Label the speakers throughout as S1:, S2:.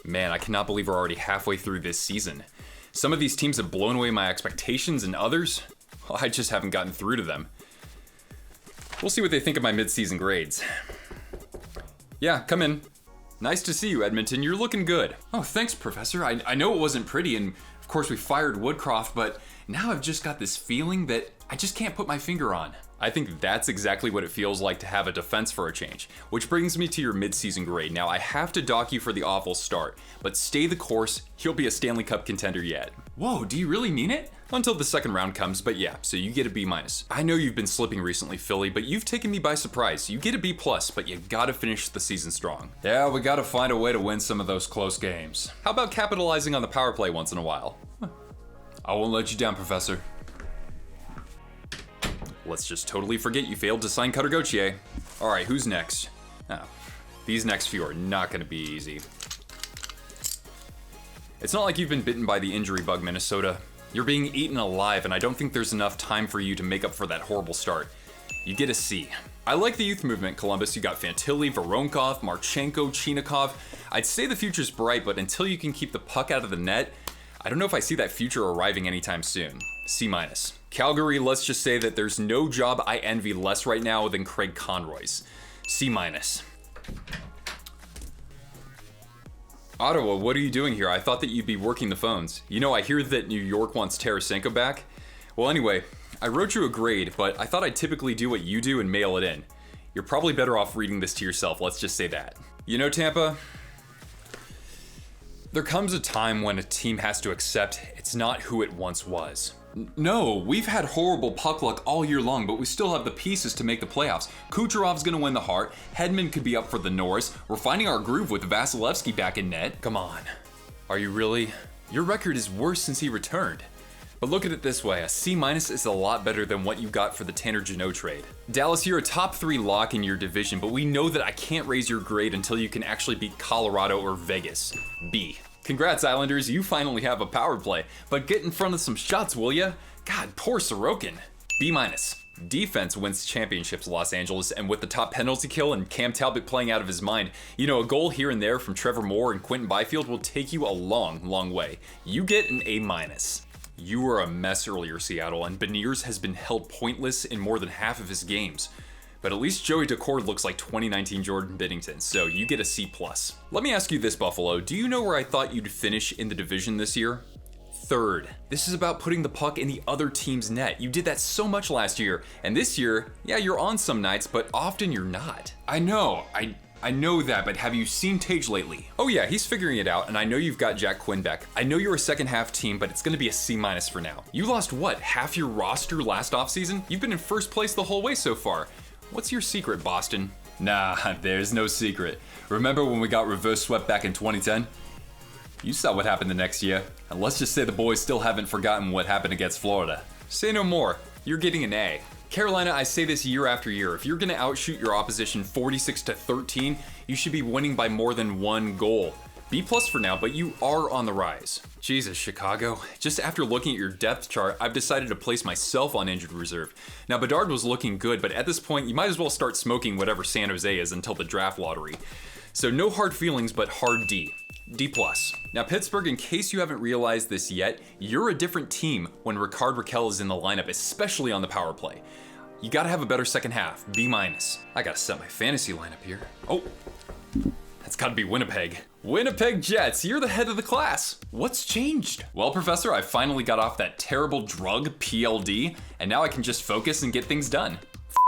S1: Man, I cannot believe we're already halfway through this season. Some of these teams have blown away my expectations, and others, well, I just haven't gotten through to them. We'll see what they think of my mid-season grades. Yeah, come in. Nice to see you, Edmonton. You're looking good. Oh, thanks, Professor. I know it wasn't pretty, and of course we fired Woodcroft, but now I've just got this feeling that I just can't put my finger on. I think that's exactly what it feels like to have a defense for a change, which brings me to your mid-season grade. Now, I have to dock you for the awful start, but stay the course, you'll be a Stanley Cup contender yet. Whoa, do you really mean it? Until the second round comes, but yeah, so you get a B-. I know you've been slipping recently, Philly, but you've taken me by surprise. You get a B+, but you gotta finish the season strong. Yeah, we gotta find a way to win some of those close games. How about capitalizing on the power play once in a while? I won't let you down, Professor. Let's just totally forget you failed to sign Cutter Gauthier. Alright, who's next? Oh, these next few are not gonna be easy. It's not like you've been bitten by the injury bug, Minnesota. You're being eaten alive, and I don't think there's enough time for you to make up for that horrible start. You get a C. I like the youth movement, Columbus. You got Fantilli, Voronkov, Marchenko, Chinikov. I'd say the future's bright, but until you can keep the puck out of the net, I don't know if I see that future arriving anytime soon. C-. Calgary, let's just say that there's no job I envy less right now than Craig Conroy's. C-. Ottawa, what are you doing here? I thought that you'd be working the phones. You know, I hear that New York wants Tarasenko back. Well, anyway, I wrote you a grade, but I thought I'd typically do what you do and mail it in. You're probably better off reading this to yourself, let's just say that. You know, Tampa, there comes a time when a team has to accept it's not who it once was. No, we've had horrible puck luck all year long, but we still have the pieces to make the playoffs. Kucherov's gonna win the Hart, Hedman could be up for the Norris, we're finding our groove with Vasilevsky back in net. Come on, are you really? Your record is worse since he returned. But look at it this way, a C- is a lot better than what you got for the Tanner Jeannot trade. Dallas, you're a top 3 lock in your division, but we know that I can't raise your grade until you can actually beat Colorado or Vegas. B. Congrats, Islanders, you finally have a power play, but get in front of some shots, will ya? God, poor Sorokin. B-. Defense wins championships, Los Angeles, and with the top penalty kill and Cam Talbot playing out of his mind, you know, a goal here and there from Trevor Moore and Quentin Byfield will take you a long, long way. You get an A-. You were a mess earlier, Seattle, and Beniers has been held pointless in more than half of his games. But at least Joey Decord looks like 2019 Jordan Binnington, so you get a C+. Let me ask you this, Buffalo. Do you know where I thought you'd finish in the division this year? 3rd. This is about putting the puck in the other team's net. You did that so much last year, and this year, yeah, you're on some nights, but often you're not. I know, I know that, but have you seen Tage lately? Oh yeah, he's figuring it out, and I know you've got Jack Quinn back. I know you're a second half team, but it's gonna be a C- for now. You lost what, half your roster last offseason? You've been in first place the whole way so far. What's your secret, Boston? Nah, there's no secret. Remember when we got reverse swept back in 2010? You saw what happened the next year, and let's just say the boys still haven't forgotten what happened against Florida. Say no more, you're getting an A. Carolina, I say this year after year, if you're gonna outshoot your opposition 46-13, you should be winning by more than 1 goal. B+ for now, but you are on the rise. Jesus, Chicago. Just after looking at your depth chart, I've decided to place myself on injured reserve. Now, Bedard was looking good, but at this point, you might as well start smoking whatever San Jose is until the draft lottery. So no hard feelings, but hard D. D+. Now, Pittsburgh, in case you haven't realized this yet, you're a different team when Rickard Rakell is in the lineup, especially on the power play. You gotta have a better second half, B-. I gotta set my fantasy lineup here. Oh. It's gotta be Winnipeg. Winnipeg Jets, you're the head of the class. What's changed? Well, Professor, I finally got off that terrible drug, PLD, and now I can just focus and get things done.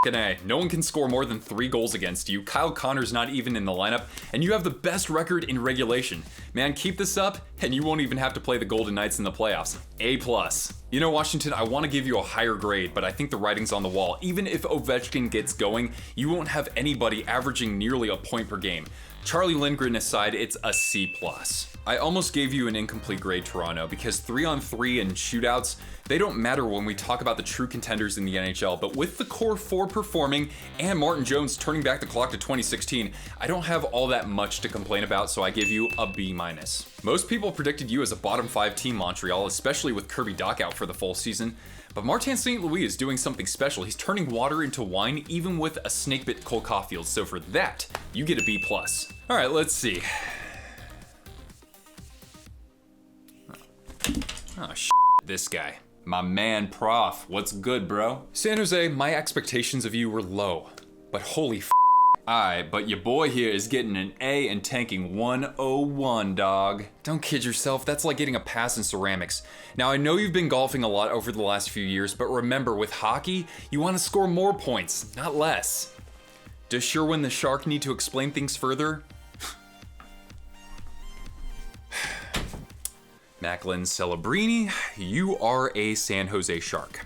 S1: F***ing A, no one can score more than 3 goals against you. Kyle Connor's not even in the lineup, and you have the best record in regulation. Man, keep this up, and you won't even have to play the Golden Knights in the playoffs. A+. You know, Washington, I want to give you a higher grade, but I think the writing's on the wall. Even if Ovechkin gets going, you won't have anybody averaging nearly a point per game. Charlie Lindgren aside, it's a C+. I almost gave you an incomplete grade, Toronto, because 3-on-3 and shootouts, they don't matter when we talk about the true contenders in the NHL, but with the core 4 performing and Martin Jones turning back the clock to 2016, I don't have all that much to complain about, so I give you a B-. Most people predicted you as a bottom 5 team, Montreal, especially with Kirby Dach out for the full season, but Martin St. Louis is doing something special. He's turning water into wine, even with a snakebit Cole Caulfield, so for that, you get a B+. Alright, let's see. Oh, this guy. My man, Prof. What's good, bro? San Jose, my expectations of you were low, but holy Alright, but your boy here is getting an A and tanking 101, dog. Don't kid yourself, that's like getting a pass in ceramics. Now, I know you've been golfing a lot over the last few years, but remember, with hockey, you want to score more points, not less. Does Sherwin the Shark need to explain things further? Macklin Celebrini, you are a San Jose Shark.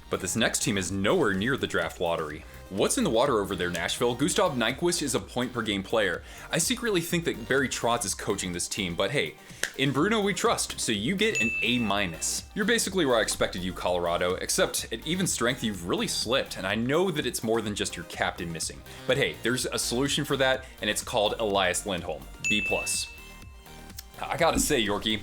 S1: But this next team is nowhere near the draft lottery. What's in the water over there, Nashville? Gustav Nyquist is a point-per-game player. I secretly think that Barry Trotz is coaching this team, but hey, in Bruno we trust, so you get an A-. You're basically where I expected you, Colorado, except at even strength you've really slipped, and I know that it's more than just your captain missing. But hey, there's a solution for that, and it's called Elias Lindholm, B+. I gotta say, Yorkie,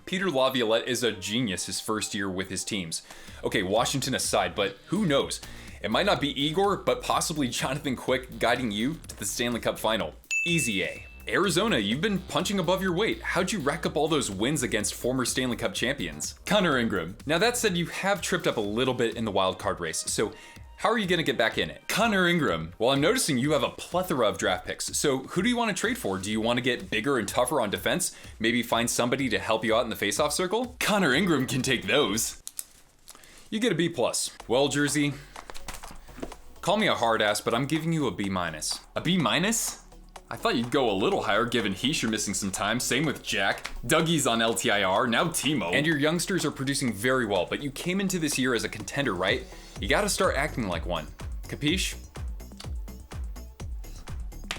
S1: Peter Laviolette is a genius his first year with his teams. Okay, Washington aside, but who knows? It might not be Igor, but possibly Jonathan Quick guiding you to the Stanley Cup final. Easy A. Arizona, you've been punching above your weight. How'd you rack up all those wins against former Stanley Cup champions? Connor Ingram. Now that said, you have tripped up a little bit in the wild card race, so how are you gonna get back in it? Connor Ingram. Well, I'm noticing you have a plethora of draft picks, so who do you want to trade for? Do you want to get bigger and tougher on defense? Maybe find somebody to help you out in the faceoff circle? Connor Ingram can take those. You get a B+. Well, Jersey, call me a hard ass, but I'm giving you a B-. A B-? I thought you'd go a little higher given Heischer missing some time, same with Jack. Dougie's on LTIR, now Timo. And your youngsters are producing very well, but you came into this year as a contender, right? You gotta start acting like one. Capiche?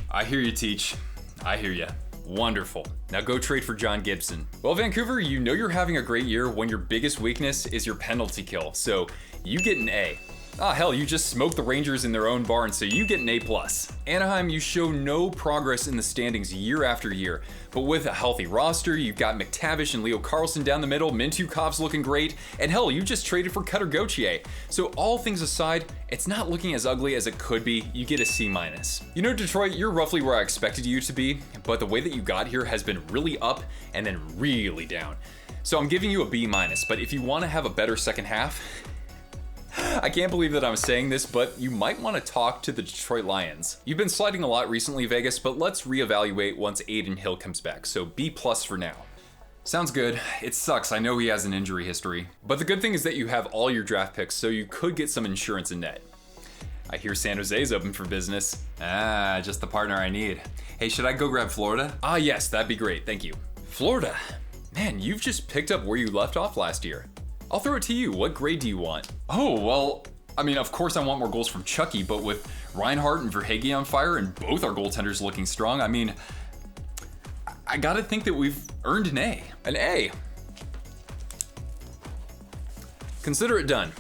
S1: I hear you, Teach. I hear ya. Wonderful. Now go trade for John Gibson. Well, Vancouver, you know you're having a great year when your biggest weakness is your penalty kill, so you get an A. Ah, hell, you just smoked the Rangers in their own barn, so you get an A+. Anaheim, you show no progress in the standings year after year, but with a healthy roster, you've got McTavish and Leo Carlsson down the middle, Mintyukov's looking great, and hell, you just traded for Cutter Gauthier. So all things aside, it's not looking as ugly as it could be. You get a C-. You know, Detroit, you're roughly where I expected you to be, but the way that you got here has been really up and then really down. So I'm giving you a B-, but if you want to have a better second half, I can't believe that I'm saying this, but you might want to talk to the Detroit Lions. You've been sliding a lot recently, Vegas, but let's reevaluate once Adin Hill comes back, so B+ for now. Sounds good. It sucks, I know he has an injury history. But the good thing is that you have all your draft picks, so you could get some insurance in net. I hear San Jose's open for business. Ah, just the partner I need. Hey, should I go grab Florida? Ah, yes, that'd be great, thank you. Florida? Man, you've just picked up where you left off last year. I'll throw it to you. What grade do you want? Oh, well, I mean, of course I want more goals from Chucky, but with Reinhart and Verhaeghe on fire and both our goaltenders looking strong, I mean, I gotta think that we've earned an A. An A. Consider it done.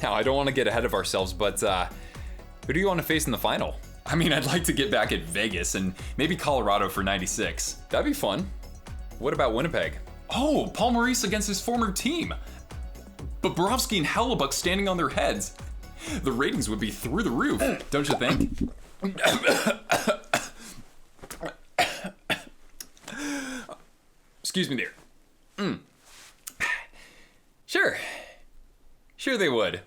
S1: Now, I don't want to get ahead of ourselves, but who do you want to face in the final? I mean, I'd like to get back at Vegas and maybe Colorado for 96. That'd be fun. What about Winnipeg? Oh, Paul Maurice against his former team. Bobrovsky and Hellebuck standing on their heads. The ratings would be through the roof, don't you think? Excuse me there. Sure they would.